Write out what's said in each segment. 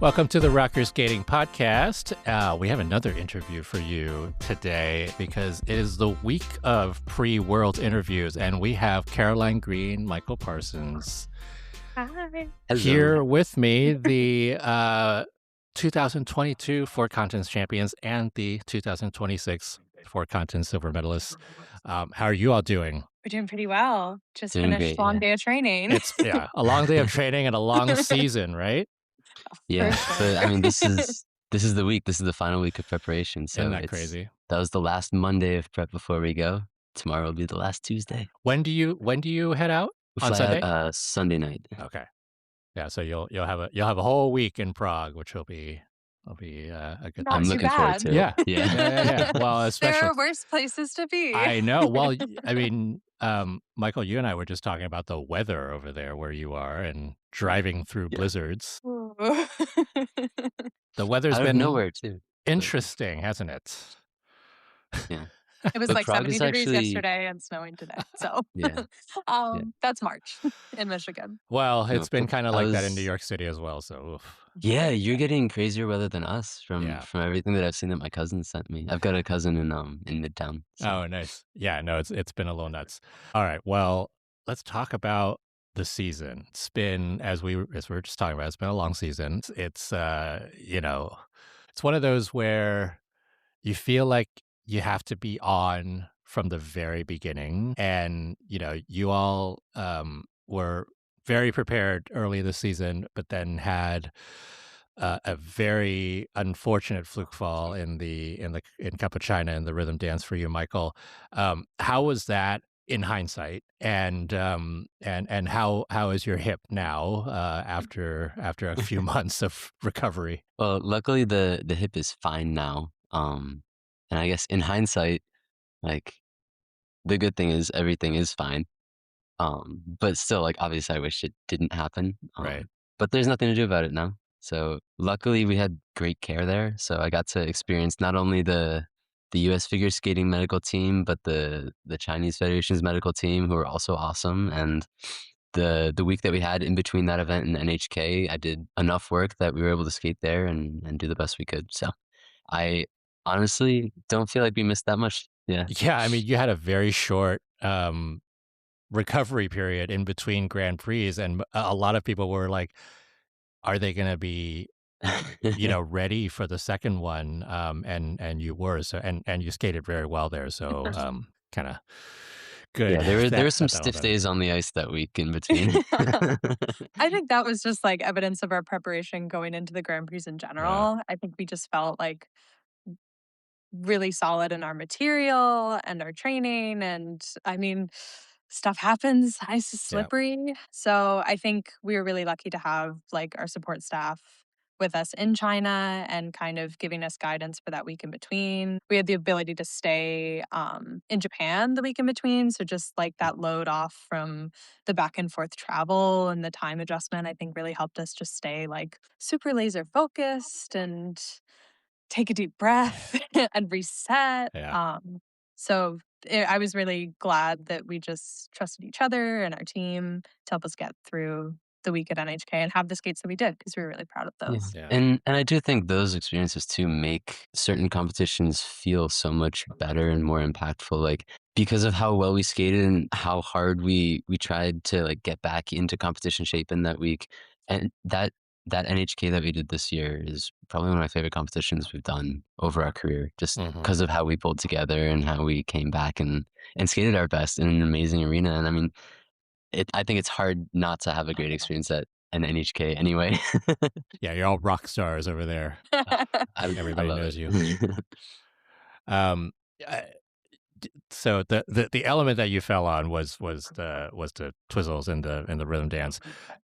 Welcome to the Rocker Skating Podcast. We have another interview for you today because it is the week of pre-World interviews, and we have Caroline Green, Michael Parsons here with me, the 2022 Four Continents champions and the 2026 Four Continents silver medalists. How are you all doing? We're doing pretty well. Just Doing finished great, a long yeah. day of training. It's a long day of training and a long season, right? Yeah, For sure. but I mean, this is the week. This is the final week of preparation. So Isn't that crazy? That was the last Monday of prep before we go. Tomorrow will be the last Tuesday. When do you head out? We On fly Sunday? out Sunday night. Okay. Yeah, so you'll have a whole week in Prague, which will be a good Not I'm time. too looking forward bad. to it. Yeah. Yeah. Well, There especially are worse places to be. I know. Well, I mean, Michael, you and I were just talking about the weather over there where you are and driving through Yeah. blizzards. Ooh. The weather's Out of been nowhere too. interesting, hasn't it? Yeah. It was But like Prague 70 is degrees actually yesterday and snowing today. So yeah. that's March in Michigan. Well, No, it's been kind of I like that in was- New York City as well. So oof. Yeah, you're getting crazier weather than us from Yeah. everything that I've seen that my cousin sent me. I've got a cousin in Midtown. So. Oh, nice. Yeah, no, it's been a little nuts. All right, well, let's talk about the season. It's been, as we were just talking about, it's been a long season. It's it's one of those where you feel like you have to be on from the very beginning, and you all were very prepared early this season, but then had a very unfortunate fluke fall in Cup of China in the rhythm dance for you, Michael. How was that in hindsight? And how is your hip now after a few months of recovery? Well, luckily the hip is fine now. And I guess in hindsight, like the good thing is everything is fine. But still, like obviously I wish it didn't happen. Right. But there's nothing to do about it now. So luckily we had great care there. So I got to experience not only the US figure skating medical team, but the Chinese Federation's medical team, who are also awesome. And the week that we had in between that event and NHK, I did enough work that we were able to skate there and do the best we could. So I honestly don't feel like we missed that much. Yeah. Yeah, I mean, you had a very short recovery period in between Grand Prix, and a lot of people were like, are they going to be ready for the second one? And you were, so and you skated very well there, so kind of good. Yeah, there were some stiff days on the ice that week in between. I think that was just like evidence of our preparation going into the Grand Prix in general. I think we just felt like really solid in our material and our training. And I mean, stuff happens. Ice is slippery. So I think we were really lucky to have like our support staff with us in China and kind of giving us guidance for that week in between. We had the ability to stay in Japan the week in between. So just like that load off from the back and forth travel and the time adjustment, I think really helped us just stay like super laser focused and take a deep breath and reset. Yeah. So I was really glad that we just trusted each other and our team to help us get through the week at NHK and have the skates that we did because we were really proud of those. Yeah. And I do think those experiences too make certain competitions feel so much better and more impactful, like because of how well we skated and how hard we tried to like get back into competition shape in that week. And that NHK that we did this year is probably one of my favorite competitions we've done over our career, just because of how we pulled together and how we came back and skated our best in an amazing arena. And I mean, I think it's hard not to have a great experience at an NHK anyway. Yeah, you're all rock stars over there. Everybody knows you. So the element that you fell on was the twizzles in the rhythm dance.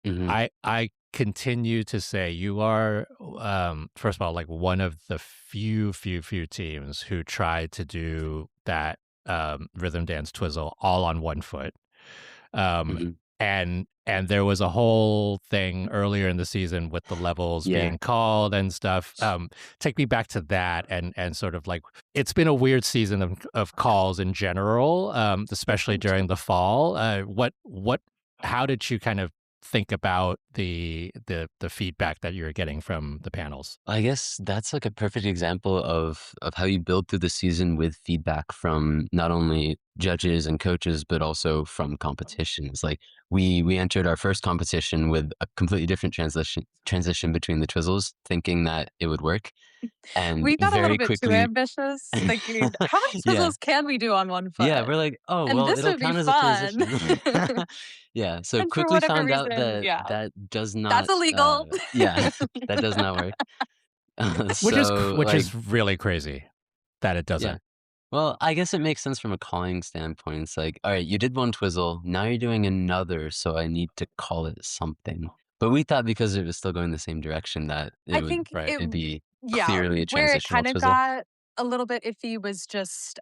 I continue to say you are first of all like one of the few teams who tried to do that rhythm dance twizzle all on one foot. And there was a whole thing earlier in the season with the levels being called and stuff. Take me back to that and sort of like, it's been a weird season of calls in general, especially during the fall. How did you kind of think about the feedback that you're getting from the panels? I guess that's like a perfect example of how you build through the season with feedback from not only judges and coaches, but also from competitions. Like we entered our first competition with a completely different transition between the twizzles, thinking that it would work, and We got a little very bit too quickly, ambitious, thinking, "How many yeah, twizzles can we do on one yeah, foot? we're like, oh And well, this it'll would be count as a fun." transition. Yeah, so And for quickly whatever found out reason, that yeah, that does that's not, illegal. yeah, that does not work. So Which like, is really crazy that it yeah. doesn't. Well, I guess it makes sense from a calling standpoint. It's like, all right, you did one twizzle, now you're doing another, so I need to call it something. But we thought because it was still going the same direction that I think Right. it'd be yeah, clearly a where it transitional kind of twizzle. got a little bit iffy was just,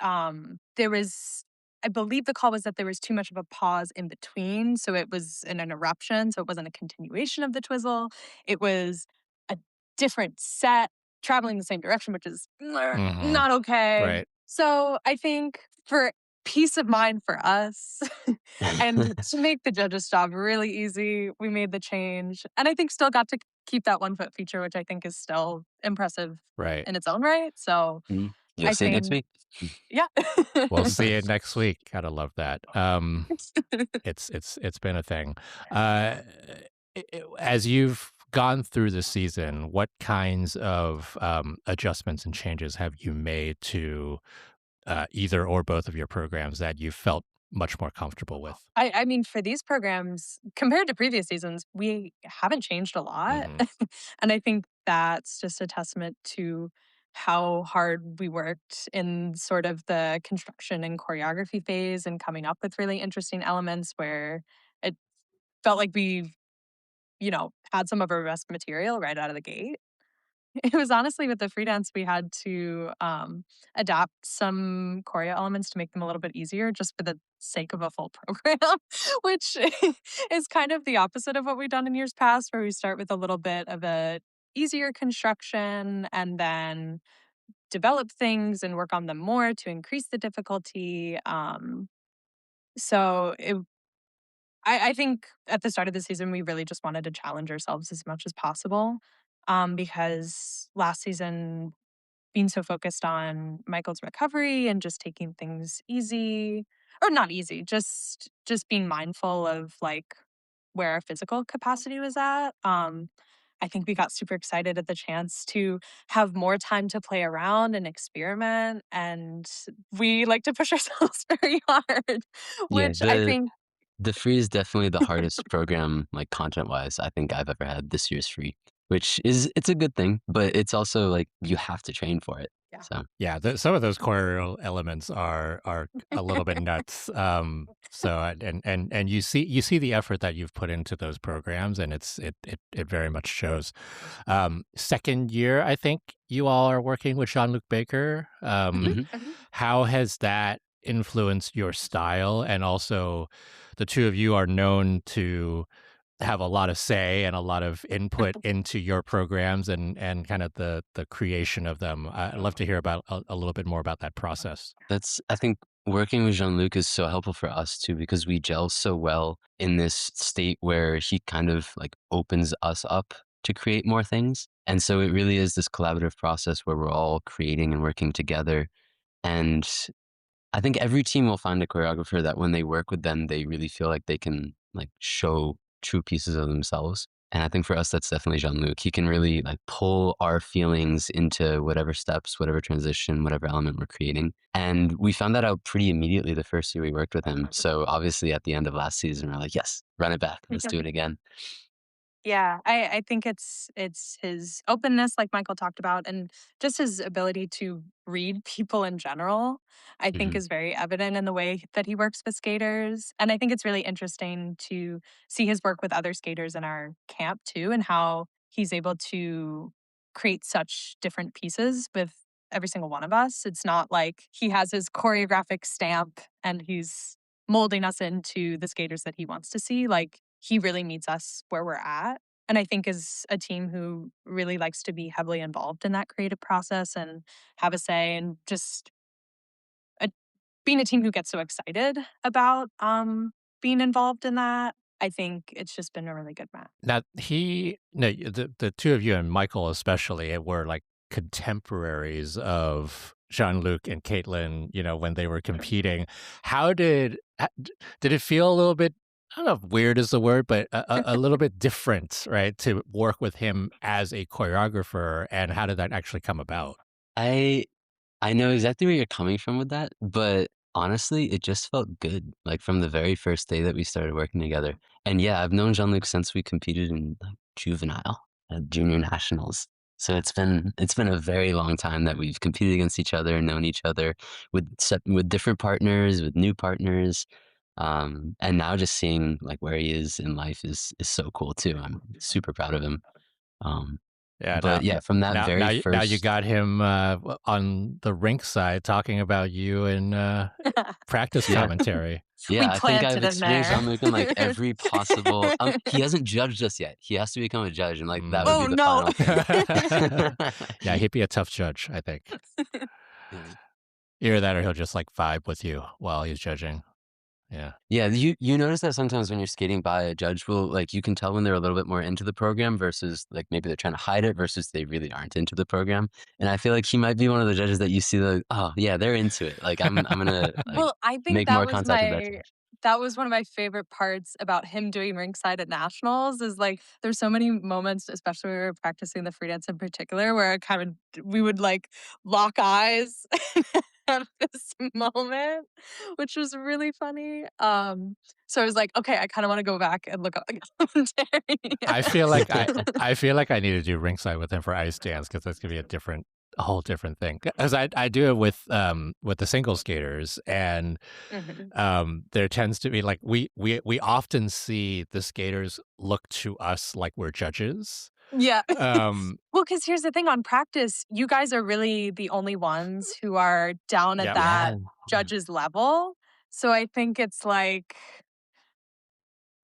there was I believe the call was that there was too much of a pause in between, so it was an interruption, so it wasn't a continuation of the twizzle. It was a different set traveling the same direction, which is Mhm. not okay. Right. So, I think for peace of mind for us and to make the judges' job really easy, we made the change, and I think still got to keep that 1 foot feature, which I think is still impressive Right. in its own right. So Mhm. You'll I see it next think, week. yeah. We'll see it next week. Gotta love that. It's been a thing. As you've gone through the season, what kinds of adjustments and changes have you made to either or both of your programs that you felt much more comfortable with? I mean, for these programs, compared to previous seasons, we haven't changed a lot. Hmm. And I think that's just a testament to how hard we worked in sort of the construction and choreography phase and coming up with really interesting elements where it felt like we, had some of our best material right out of the gate. It was honestly with the free dance, we had to, adapt some choreo elements to make them a little bit easier just for the sake of a full program, which is kind of the opposite of what we've done in years past, where we start with a little bit of a easier construction and then develop things and work on them more to increase the difficulty. So it I think at the start of the season, we really just wanted to challenge ourselves as much as possible, because last season being so focused on Michael's recovery and just taking things easy or not easy, just being mindful of like where our physical capacity was at. I think we got super excited at the chance to have more time to play around and experiment, and we like to push ourselves very hard, Yeah, which I think the free is definitely the hardest program, like, content-wise, I think I've ever had. This year's free, which is it's a good thing, but it's also, like, you have to train for it, yeah. so Yeah, some of those choreo elements are a little bit nuts. And you see the effort that you've put into those programs, and it very much shows. Second year, I think you all are working with Jean-Luc Baker. Mhm, mhm. mhm. How has that influenced your style? And also, the two of you are known to have a lot of say and a lot of input into your programs and kind of the creation of them. I'd love to hear about a little bit more about that process. That's I think working with Jean-Luc is so helpful for us too because we gel so well in this state where he kind of, like, opens us up to create more things, and so it really is this collaborative process where we're all creating and working together, and I think every team will find a choreographer that when they work with them, they really feel like they can, like, show true pieces of themselves. And I think for us, that's definitely Jean-Luc. He can really, like, pull our feelings into whatever steps, whatever transition, whatever element we're creating. And we found that out pretty immediately the first year we worked with him. So obviously at the end of last season, we're like, yes, run it back. Let's do it again. Yeah, I think it's his openness, like Michael talked about, and just his ability to read people in general, I think Hmm. is very evident in the way that he works with skaters. And I think it's really interesting to see his work with other skaters in our camp too, and how he's able to create such different pieces with every single one of us. It's not like he has his choreographic stamp and he's molding us into the skaters that he wants to see. Like he really meets us where we're at. And I think as a team who really likes to be heavily involved in that creative process and have a say and just a, being a team who gets so excited about being involved in that. I think it's just been a really good match. Now no, the 2 of you and Michael especially were, like, contemporaries of Jean-Luc and Caitlin, when they were competing. How did it feel a little bit, I don't know if weird is the word, but a little bit different, right, to work with him as a choreographer, and how did that actually come about? I I know exactly where you're coming from with that, but honestly, it just felt good, like, from the very first day that we started working together. And yeah, I've known Jean-Luc since we competed in, like, juvenile at junior nationals. So it's been a very long time that we've competed against each other, known each other with different partners, with new partners. And now just seeing, like, where he is in life is so cool too. I'm super proud of him. Um, Yeah, but yeah, from that very now you first got him, on the rink side talking about you in, practice yeah. commentary. Yeah, We I think I've planted him experienced there. Jean-Luc in, like, every possible he hasn't judged us yet. He has to become a judge, and, like, that would Mm. be Oh, the no. final thing. Yeah, he'd be a tough judge, I think. Yeah. Either that or he'll just, like, vibe with you while he's judging. Yeah. Yeah, you notice that sometimes when you're skating by, a judge will like, you can tell when they're a little bit more into the program versus, like, maybe they're trying to hide it versus they really aren't into the program, and I feel like he might be one of the judges that you see, like, "Oh, yeah, they're into it." Like, I'm gonna, like, Well, I think make more contact with that judge. that was one of my favorite parts about him doing ringside at nationals is, like, there's so many moments, especially when we were practicing the free dance in particular, where I kind of we would, like, lock eyes at this moment, which was really funny. So I was like, "Okay, I kinda wanna go back and look up the I feel like I feel like I need to do ringside with him for ice dance because that's gonna be a whole different thing. Because I do it with the single skaters, and Mhm. there tends to be like we often see the skaters look to us like we're judges. Yeah. Um, Well, because here's the thing on practice, you guys are really the only ones who are down at yep. that Yeah, yeah. judge's level. So I think it's like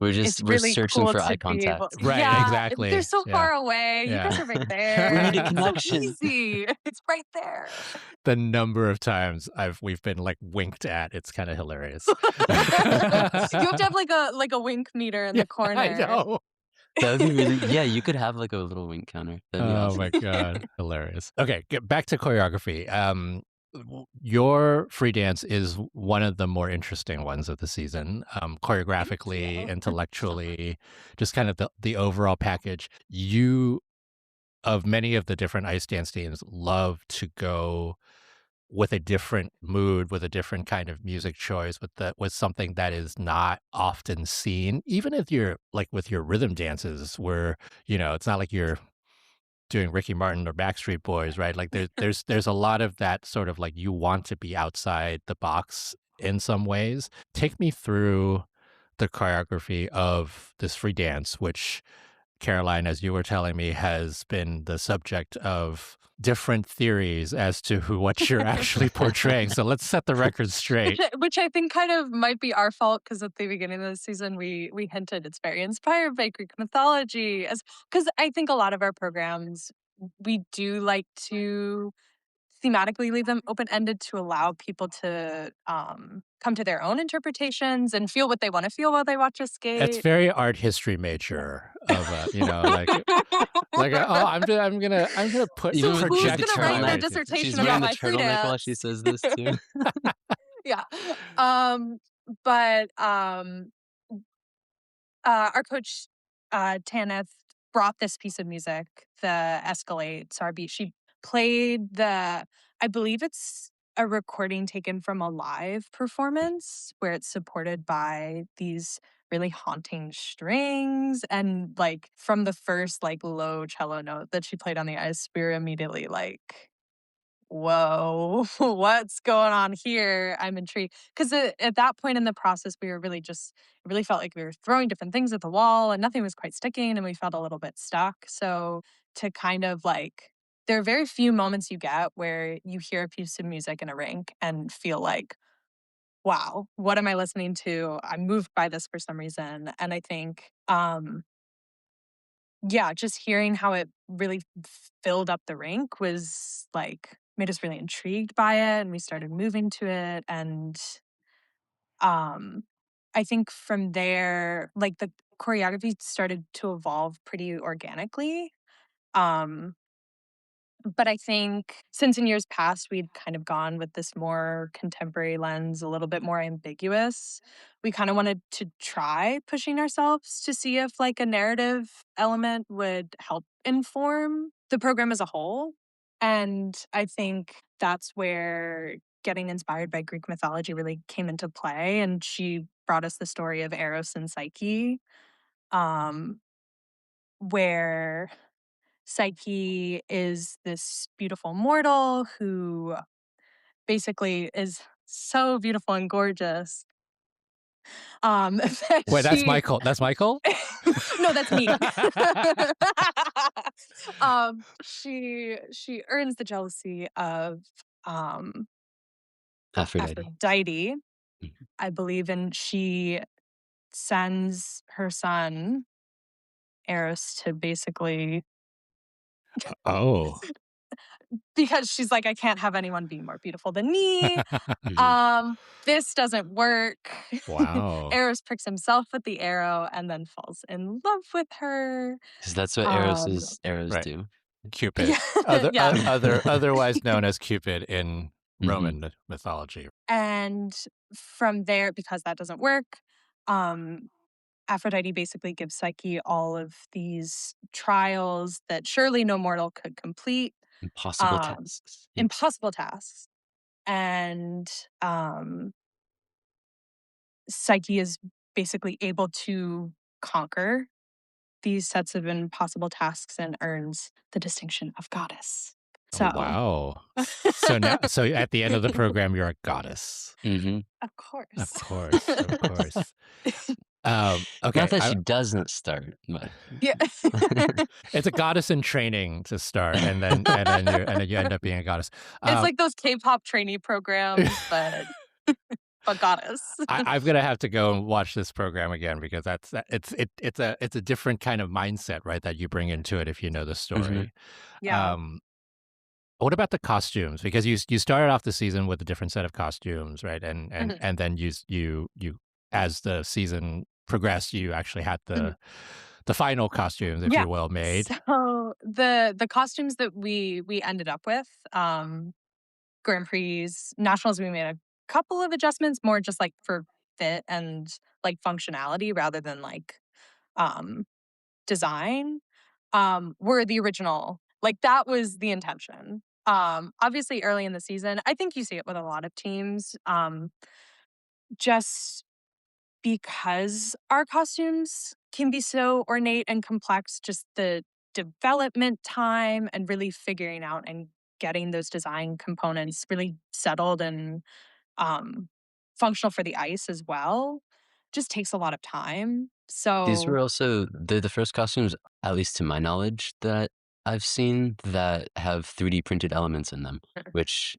it's We're really searching cool for to eye be able contact. Right. yeah, they're Exactly. so Yeah. far away. You guys Yeah. are right We need a there. It's so connection. easy. It's right there. The number of times we've been like winked at, it's kind of hilarious. You have to have like a wink meter in Yeah, the I corner. know. That would be really yeah, you could have, like, a little wink counter. That'd be Oh my awesome. god, hilarious. Okay, get back to choreography. Your free dance is one of the more interesting ones of the season. Thank Choreographically, you. intellectually, just kind of the overall package. You of many of the different ice dance teams love to go with a different mood, with a different kind of music choice, with something that is not often seen. Even if you're like with your rhythm dances, where it's not like you're doing Ricky Martin or Backstreet Boys, right? Like there's a lot of that sort of like you want to be outside the box in some ways. Take me through the choreography of this free dance, which Caroline, as you were telling me, has been the subject of different theories as to what you're actually portraying. So let's set the record straight. Which I think kind of might be our fault because at the beginning of the season, we hinted it's very inspired by Greek mythology as because I think a lot of our programs, we do like to thematically leave them open-ended to allow people to, come to their own interpretations and feel what they wanna feel while they watch us It's skate. very art history major of oh, I'm gonna So Even with the who's project gonna my write their way turtleneck, through this. she's dissertation wearing about Yeah. the my free turtleneck while she dance? says this too. Yeah. Um, but, our coach, Tanith, brought this piece of music, the Escalade Sarbi. She played I believe it's a recording taken from a live performance where it's supported by these really haunting strings. And like from the first like low cello note that she played on the ice, we were immediately like, whoa, what's going on here? I'm intrigued. Because at that point in the process, we were really just, it really felt like we were throwing different things at the wall and nothing was quite sticking and we felt a little bit stuck. So to kind of like, there are very few moments you get where you hear a piece of music in a rink and feel like, wow, what am I listening to? I'm moved by this for some reason. And I think, yeah, just hearing how it really filled up the rink was, like made us really intrigued by it, and we started moving to it, and, um, I think from there, like, the choreography started to evolve pretty organically. Um, but I think since in years past we'd kind of gone with this more contemporary lens, a little bit more ambiguous, we kinda wanted to try pushing ourselves to see if, like, a narrative element would help inform the program as a whole, and I think that's where getting inspired by Greek mythology really came into play, and she brought us the story of Eros and Psyche, um, where Psyche is this beautiful mortal who basically is so beautiful and gorgeous, that Wait, that's she Michael. That's Michael? no, that's me. She earns the jealousy of, um, Aphrodite. Aphrodite, Mhm. I believe, and she sends her son, Eros, to basically Oh. because she's like, "I can't have anyone be more beautiful than me." Mhm. This doesn't work. Wow. Eros pricks himself with the arrow and then falls in love with her. 'Cause that's what Um, arrows Right. do. Cupid. yeah, yeah. Otherwise known as Cupid in Mhm. Roman mythology. And from there, because that doesn't work, um, Aphrodite basically gives Psyche all of these trials that surely no mortal could complete, Impossible um, tasks. Yeah. impossible tasks. And Psyche is basically able to conquer these sets of impossible tasks and earns the distinction of goddess. Oh, So, wow. So at the end of the program, you're a goddess. Mhm. of Of course. course, of course. Not Okay, that she doesn't start, but Yeah. it's a goddess in training to start, and then you end up being a goddess. It's Um, like those K-pop trainee programs, but goddess. I'm gonna have to go and watch this program again because it's a different kind of mindset, right, that you bring into it if you know the Mhm. story. Yeah. Um, what about the costumes? Because you started off the season with a different set of costumes, right? Mhm. And then you as the season progressed, you actually had Mhm. the final costumes, if Yeah. you will, made. So the costumes that we ended up with, Grand Prix, nationals, we made a couple of adjustments, more just like for fit and like functionality rather than like um design. Were the original. Like that was the intention. Obviously early in the season, I think you see it with a lot of teams. Just because our costumes can be so ornate and complex, just the development time and really figuring out and getting those design components really settled and um, functional for the ice as well just takes a lot of time. These So were also they're the first costumes, at least to my knowledge, that I've seen that have 3D printed elements in them, which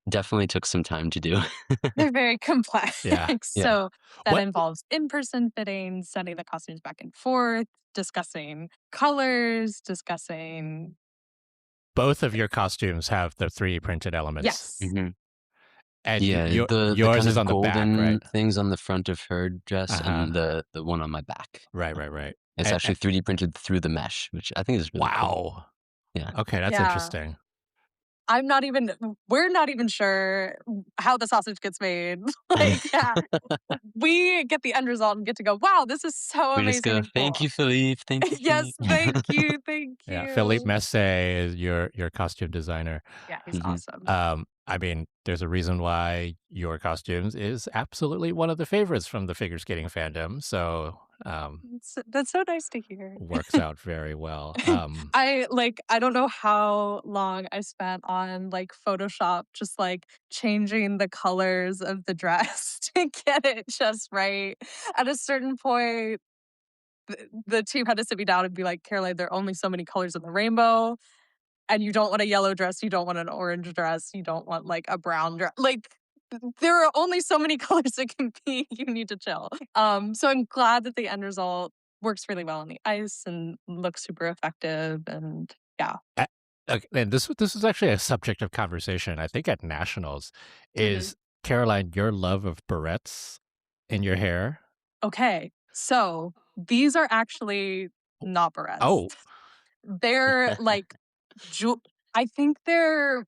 definitely took some time to do. they're very complex. Yeah. Yeah. So that What involves in person fitting, sending the costumes back and forth, discussing colors, discussing. both of your costumes have the 3D printed elements, Yes. Mhm. and Yeah, the yours kind is of on the back, right? golden things on the front of her dress Uh-huh. and the one on my back. Right, right, right. It's And actually 3D printed through the mesh, which I think is really cool. wow. Yeah. Okay, that's Yeah. interesting. I'm not even we're not even sure how the sausage gets made. Like, yeah, we get the end result and get to go, "Wow, this is so We just amazing go, and "Thank cool." you, Philippe. Thank you, Yes, Philippe." thank Yeah, Philippe you. Messe is your costume designer. Yeah, he's Mhm. awesome. I mean, there's a reason why your costumes is absolutely one of the favorites from the figure skating fandom. So, That's so nice to hear. works out very well. I don't know how long I spent on, like, Photoshop just, like, changing the colors of the dress to get it just right. At a certain point, the team had to sit me down and be like, "Caroline, there are only so many colors in the rainbow, and you don't want a yellow dress, you don't want an orange dress, you don't want, like, a brown dress. Like, there are only so many colors it can be, you need to chill." So I'm glad that the end result works really well on the ice and looks super effective and yeah. a- and this was actually a subject of conversation, I think, at nationals. Mhm. Is Caroline your love of barrettes in your hair? Okay, so these are actually not barrettes. Oh, They're like jewel I think they're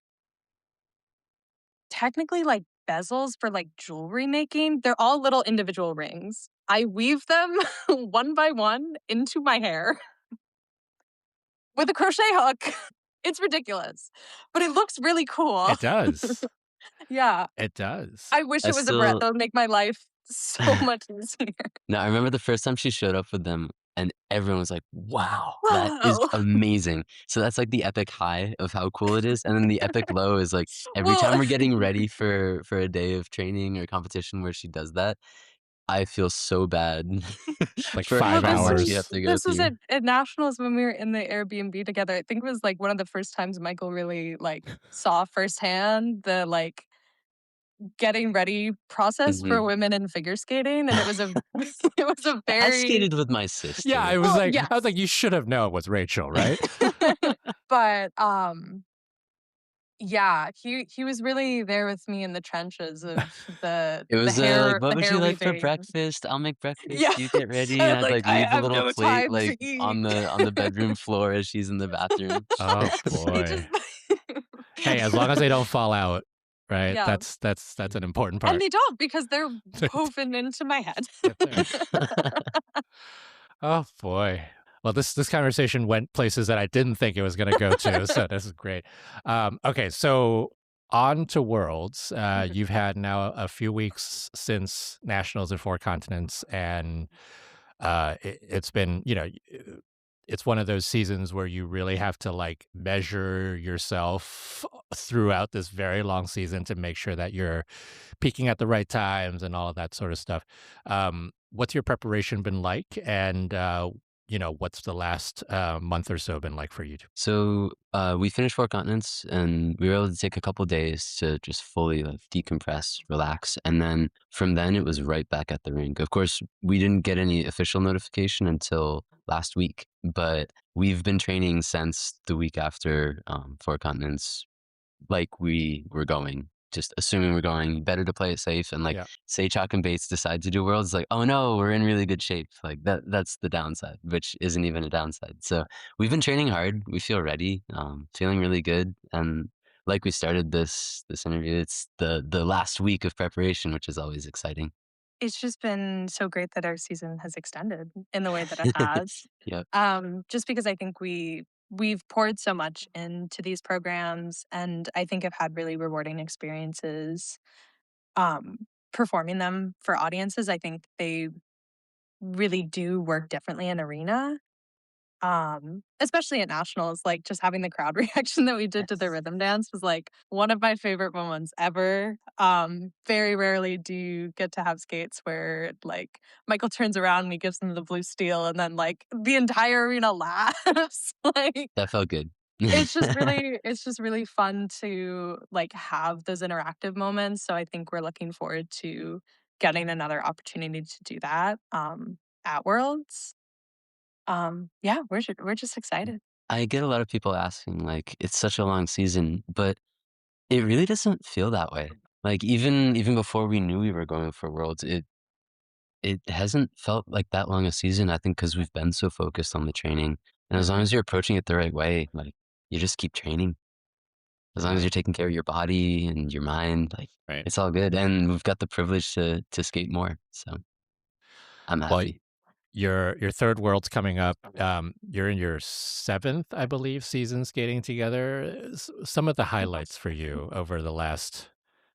technically like bezels for like jewelry making. They're all little individual rings. I weave them one by one into my hair with a crochet hook. It's ridiculous, but it looks really cool. it does. Yeah. It does. I wish I it was a barrette. still That would make my life so much easier. No, I remember the first time she showed up with them, and everyone was like, "Wow, that is Whoa. amazing." So that's, like, the epic high of how cool it is, and then the epic low is, like, every Well, time we're getting ready for a day of training or competition where she does that, I feel so bad Like for well, 5 everything this that she have hours. was to go this was through. at nationals when we were in the Airbnb together. I think it was like one of the first times Michael really like saw firsthand the like getting ready process for Mhm. women in figure skating, and it was a it was a I very skated with my Yeah, sister. well, I was like, yes. "You should have known it was Rachel, right?" But, yeah, he was really there with me in the trenches of It the was, hair like, "What the would hair you like for weaving. breakfast? I'll make Yeah, breakfast, you get ready," and and I'd, like, like, I leave a have little no plate, time like, to eat. on the bedroom floor as she's in the bathroom. Oh, He just boy. Hey, as long as they don't fall out, right? Yeah, That's an important and part. they don't because they're woven into my head. Get there. Oh, boy. Well, this conversation went places that I didn't think it was gonna go to, so this is great. Okay, so on to Worlds. Mhm. You've had now a few weeks since nationals in 4 continents, and, it's been, it's one of those seasons where you really have to, like, measure yourself throughout this very long season to make sure that you're peaking at the right times and all of that sort of stuff. What's your preparation been like? And, what's the last month or so been like for you? So, we finished 4 continents, and we were able to take a couple days to just fully, like, decompress, relax, and then from then, it was right back at the rink. Of course, we didn't get any official notification until last week, but we've been training since the week after, 4 continents like we were going, just assuming we're going, better to play it safe and, like, Yeah. say Chalk and Bates decide to do Worlds, like, "Oh, no, we're in really good shape." Like, that's the downside, which isn't even a downside. So, we've been training hard, we feel ready, feeling really good, and like we started this interview, it's the last week of preparation, which is always exciting. It's just been so great that our season has extended in the way that it has. Yep, Just because I think we've poured so much into these programs, and I think I've had really rewarding experiences, performing them for audiences. I think they really do work differently in arena, especially at nationals, like, just having the crowd reaction that we did to the yes. rhythm dance was, like, one of my favorite moments ever. Very rarely do you get to have skates where, like, Michael turns around and he gives them the blue steel, and then, like, the entire arena laughs, like, That felt good. it's just really fun to, like, have those interactive moments, so I think we're looking forward to getting another opportunity to do that, at Worlds. Yeah, we're just excited. I get a lot of people asking, like, "It's such a long season," but it really doesn't feel that way. Like, even before we knew we were going for Worlds, it hasn't felt like that long a season, I think, because 'cause we've been so focused on the training, and as long Mhm. as you're approaching it the right way, like, you just keep training. As long as Yeah. you're taking care of your body and your mind, like, Right. it's all good, and we've got the privilege to skate more, so I'm Well, happy. your third world's coming up. You're in your seventh, I believe, season skating together. Some of the highlights for you over the last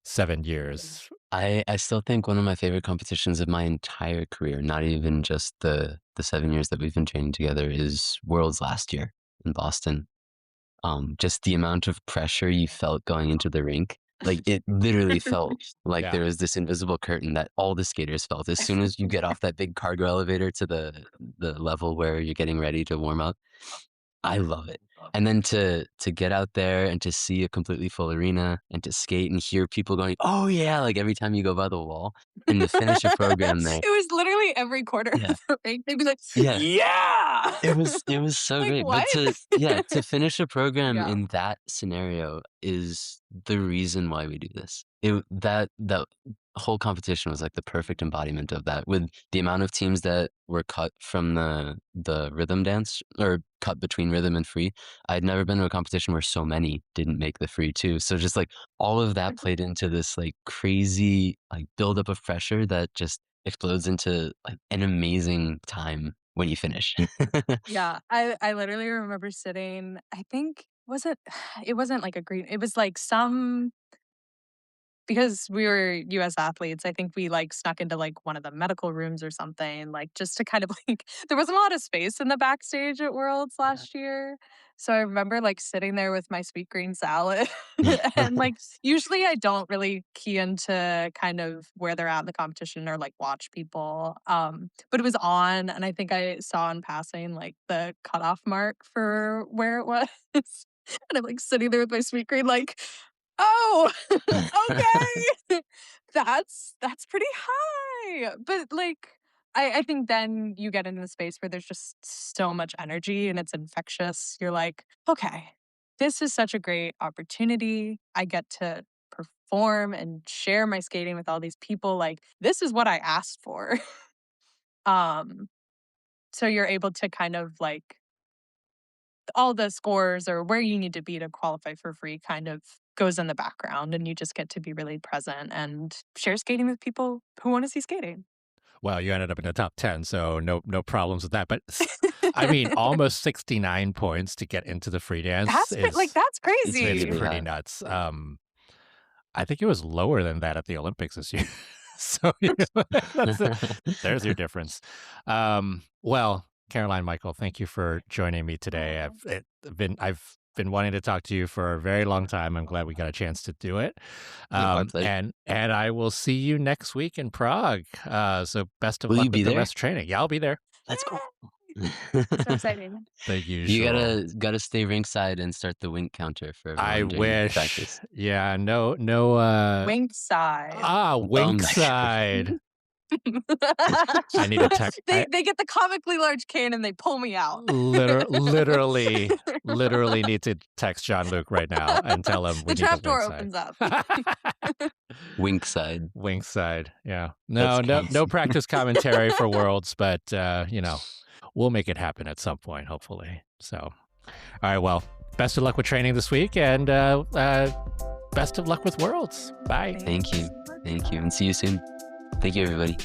7 years. I still think one of my favorite competitions of my entire career, not even just the 7 years that we've been training together, is Worlds last year in Boston. Just the amount of pressure you felt going into the rink, like, it literally felt like Yeah. there was this invisible curtain that all the skaters felt as soon as you get off that big cargo elevator to the level where you're getting ready to warm up. I love it. And then to get out there and to see a completely full arena and to skate and hear people going, "Oh, yeah," like, every time you go by the wall, and to finish a program there. It was literally every quarter Yeah. of the rink, they'd be like, Yeah. "Yeah!" yeah. It was so Like, great. But what? to finish a program Yeah. in that scenario is the reason why we do this. That whole competition was like the perfect embodiment of that, with the amount of teams that were cut from the rhythm dance, or cut between rhythm and free. I'd never been to a competition where so many didn't make the free too. So just like all of that played into this like crazy like buildup of pressure that just explodes into like an amazing time when you finish. Yeah, I literally remember sitting, I think it wasn't like a green, it was like some, because we were US athletes, I think we, like, snuck into, like, one of the medical rooms or something, like, just to kind of, like there wasn't a lot of space in the backstage at Worlds last year, so I remember, like, sitting there with my sweet green salad, and, like, usually I don't really key into kind of where they're at in the competition or, like, watch people, but it was on, and I think I saw in passing, like, the cutoff mark for where it was, and I'm, like, sitting there with my sweet green, like, "Oh, okay. That's pretty high." But, like, I think then you get into a space where there's just so much energy and it's infectious. You're like, "Okay, this is such a great opportunity. I get to perform and share my skating with all these people, like, this is what I asked for." Um, so you're able to kind of, like all the scores or where you need to be to qualify for free kind of goes in the background, and you just get to be really present and share skating with people who wanna see skating. Well, you ended up in the top 10, so no problems with that. But I mean, almost 69 points to get into the free dance That's It's is crazy. really pretty high. nuts. I think it was lower than that at the Olympics this year. So that's there's your difference. Well, Caroline, Michael, thank you for joining me today. Oh, I've been wanting to talk to you for a very long time. I'm glad we got a chance to do it. Our pleasure. And I will see you next week in Prague. So best of Will luck you with be the there? rest of training. Yeah, I'll be there. Let's go. so exciting. The You usual. gotta stay ringside and start the wink counter for I everyone during wish. practice. Yeah, no. Wink side. Wink side. I need a tech. They get the comically large cane and they pull me out. Literally need to text Jean-Luc right now and tell him we The need the trap wing door side. opens up. Wink side. Wing side, yeah. That's No crazy. practice commentary for Worlds, but we'll make it happen at some point, hopefully. So, all right, well, best of luck with training this week, and best of luck with Worlds. Bye. Thank you. Thank you. And see you soon. Thank you, everybody.